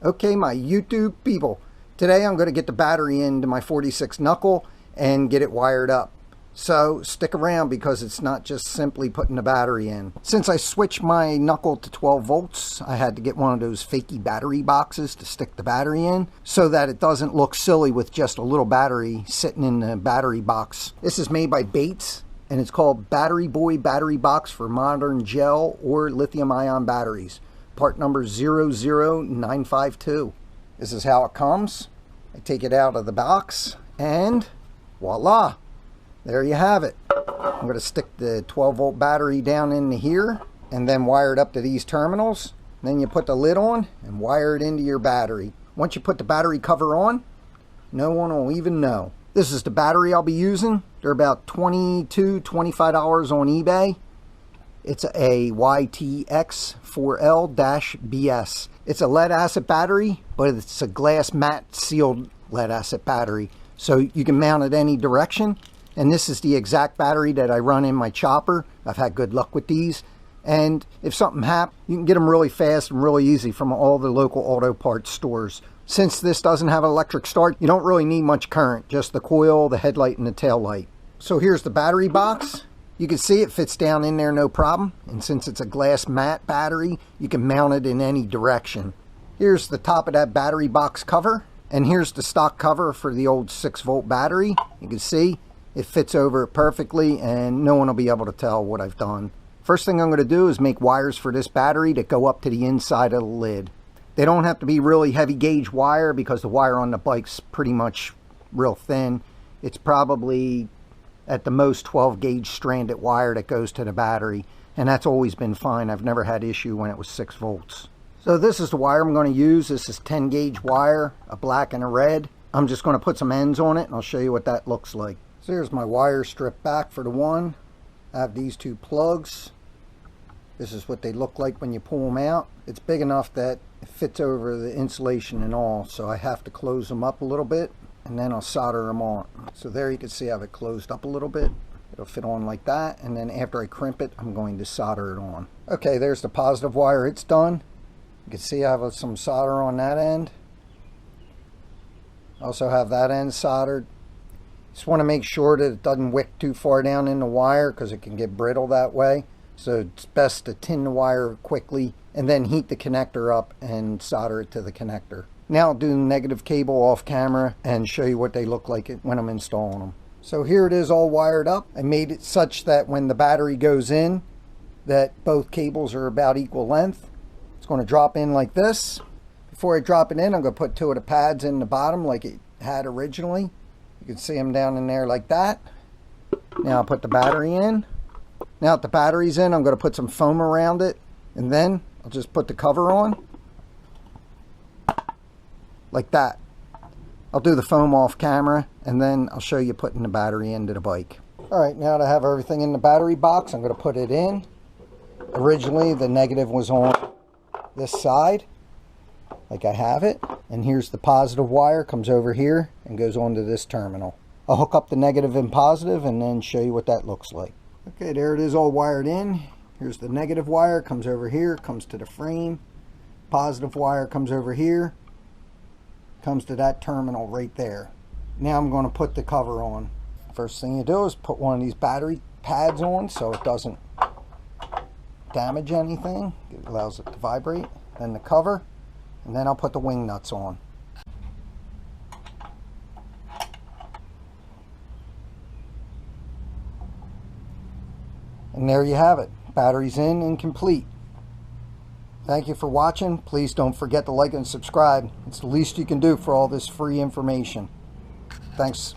Okay, my YouTube people, today I'm going to get the battery into my 46 knuckle and get it wired up. So stick around because it's not just simply putting the battery in. Since I switched my knuckle to 12 volts, I had to get one of those fakey battery boxes to stick the battery in so that it doesn't look silly with just a little battery sitting in the battery box. This is made by Bates and it's called Batboy Battery Box for Modern Gel or Lithium Ion Batteries. Part number 00952. This is how it comes. I take it out of the box and voila, there you have it. I'm going to stick the 12 volt battery down into here and then wire it up to these terminals. Then you put the lid on and wire it into your battery. Once you put the battery cover on, no one will even know. This is the battery I'll be using. They're about $22–25 on eBay. It's a YTX4L-BS. It's a lead acid battery, but it's a glass matte sealed lead acid battery. So you can mount it any direction. And this is the exact battery that I run in my chopper. I've had good luck with these. And if something happens, you can get them really fast and really easy from all the local auto parts stores. Since this doesn't have an electric start, you don't really need much current, just the coil, the headlight, and the tail light. So here's the battery box. You can see it fits down in there no problem, and since it's a glass matte battery, you can mount it in any direction. Here's the top of that battery box cover, and here's the stock cover for the old 6 volt battery. You can see it fits over it perfectly, and no one will be able to tell what I've done. First thing I'm going to do is make wires for this battery that go up to the inside of the lid. They don't have to be really heavy gauge wire because the wire on the bike's pretty much real thin. It's probably at the most 12 gauge stranded wire that goes to the battery, and that's always been fine. I've never had issue when it was 6 volts. So this is the wire I'm going to use. This is 10 gauge wire, a black and a red. I'm just going to put some ends on it and I'll show you what that looks like. So here's my wire stripped back for the one. I have these 2 plugs. This is what they look like when you pull them out. It's big enough that it fits over the insulation and all, so I have to close them up a little bit and then I'll solder them on. So there you can see I have it closed up a little bit. It'll fit on like that, and then after I crimp it, I'm going to solder it on. Okay, there's the positive wire. It's done. You can see I have some solder on that end. I also have that end soldered. Just want to make sure that it doesn't wick too far down in the wire because it can get brittle that way. So it's best to tin the wire quickly and then heat the connector up and solder it to the connector. Now I'll do the negative cable off camera and show you what they look like when I'm installing them. So here it is all wired up. I made it such that when the battery goes in, that both cables are about equal length. It's going to drop in like this. Before I drop it in, I'm going to put 2 of the pads in the bottom like it had originally. You can see them down in there like that. Now I'll put the battery in. Now that the battery's in, I'm going to put some foam around it, and then I'll just put the cover on like that. I'll do the foam off camera and then I'll show you putting the battery into the bike. Alright, now that I have everything in the battery box, I'm going to put it in. Originally the negative was on this side like I have it, and here's the positive wire, comes over here and goes onto this terminal. I'll hook up the negative and positive and then show you what that looks like. Okay, there it is all wired in. Here's the negative wire, comes over here, comes to the frame. Positive wire comes over here, comes to that terminal right there. Now I'm going to put the cover on. First thing you do is put one of these battery pads on so it doesn't damage anything. It allows it to vibrate. Then the cover, and then I'll put the wing nuts on. And there you have it. Battery's in and complete. Thank you for watching. Please don't forget to like and subscribe. It's the least you can do for all this free information. Thanks.